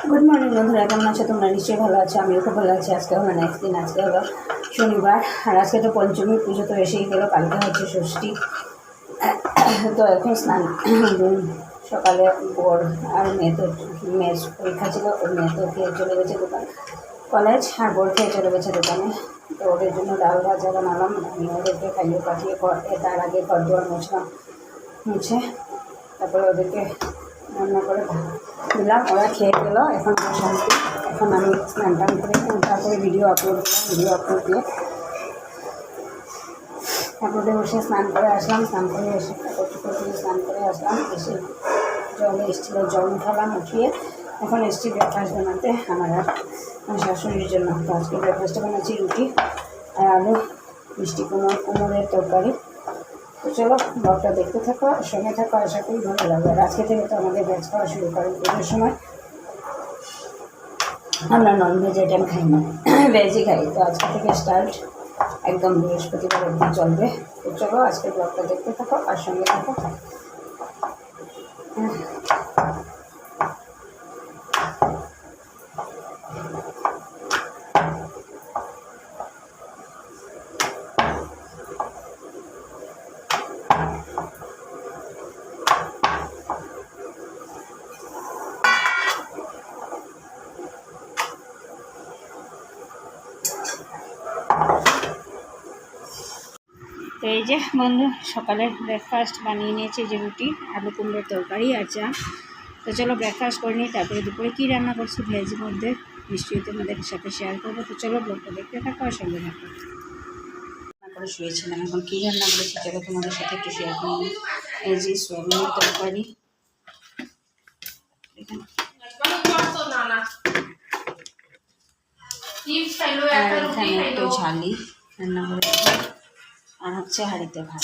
Good morning বন্ধুরা, কেমন আছো তোমরা? নিশ্চয়ই ভালো আছো, আমিও খুব ভালো আছি। আজকে হলো নেক্সট দিন, আজকে হলো শনিবার, আর আজকে তো পঞ্চমী পুজো তো এসেই গেলো, কালকে হচ্ছে ষষ্ঠী। তো এখন স্নান সকালে বোর আর মেয়ের পরীক্ষা ছিল, ওর মেয়ে তো খেয়ে চলে গেছে দোকান কলেজ, আর বোর খেয়ে চলে গেছে দোকানে। তো ওদের জন্য ডাল ভাজা বানালাম, আমি ওদেরকে খাইয়ে পাঠিয়ে তার আগে ঘর দুয়ার মুছে তারপরে ওদেরকে রান্না করে দিলাম, ওরা খেয়ে গেলো। এখন শান্তি। এখন আমি স্নান টান করে তারপরে ভিডিও আপলোড দিয়ে আপলোডে বসে স্নান করে আসলাম। স্নান করে এসে স্নান করে আসলাম, এসে জলে এসেছিলো, জল উঠালাম, উঠিয়ে এখন এসেছি ব্রেকফাস্ট বানাতে আমার আর শাশুড়ির জন্য। তো আজকে ব্রেকফাস্টে বানাচ্ছি রুটি আর আলু, মিষ্টি কুমড়োর তরকারি। তো চলো ব্লগটা দেখতে থাকো, সঙ্গে থাকো, আশা করি ভালো লাগবে। আর আজকে থেকে তো আমাদের ভেজ খাওয়া শুরু করেন, পুজোর সময় আমরা ননভেজ আইটেম খাই না, ভেজই খাই। তো আজকে থেকে স্টার্ট, একদম বৃহস্পতিবার অবধি চলবে। তো চলো আজকে ব্লগটা দেখতে থাকো আর সঙ্গে থাকো। তো এই যে বন্ধু, সকালে ব্রেকফাস্ট বানিয়ে নিয়েছি, যে রুটি, আলু কুমড়োর তরকারি আর চা। তো চলো ব্রেকফাস্ট করে নিই, তারপরে দুপুরে কী রান্না করছি ভেজের মধ্যে নিশ্চয়ই তোমাদের সাথে শেয়ার করবো। তো চলো ব্লগটা দেখতে থাকো আর সঙ্গে থাকো। রান্না করে শুয়েছিলাম, এখন কী রান্না করেছি চলো তোমাদের সাথে একটু শেয়ার করে নিই। এই যে সোয়াবিনের তরকারি, আর এখানে একটু ঝালি রান্না করেছি, আর হচ্ছে হাঁড়িতে ভাত।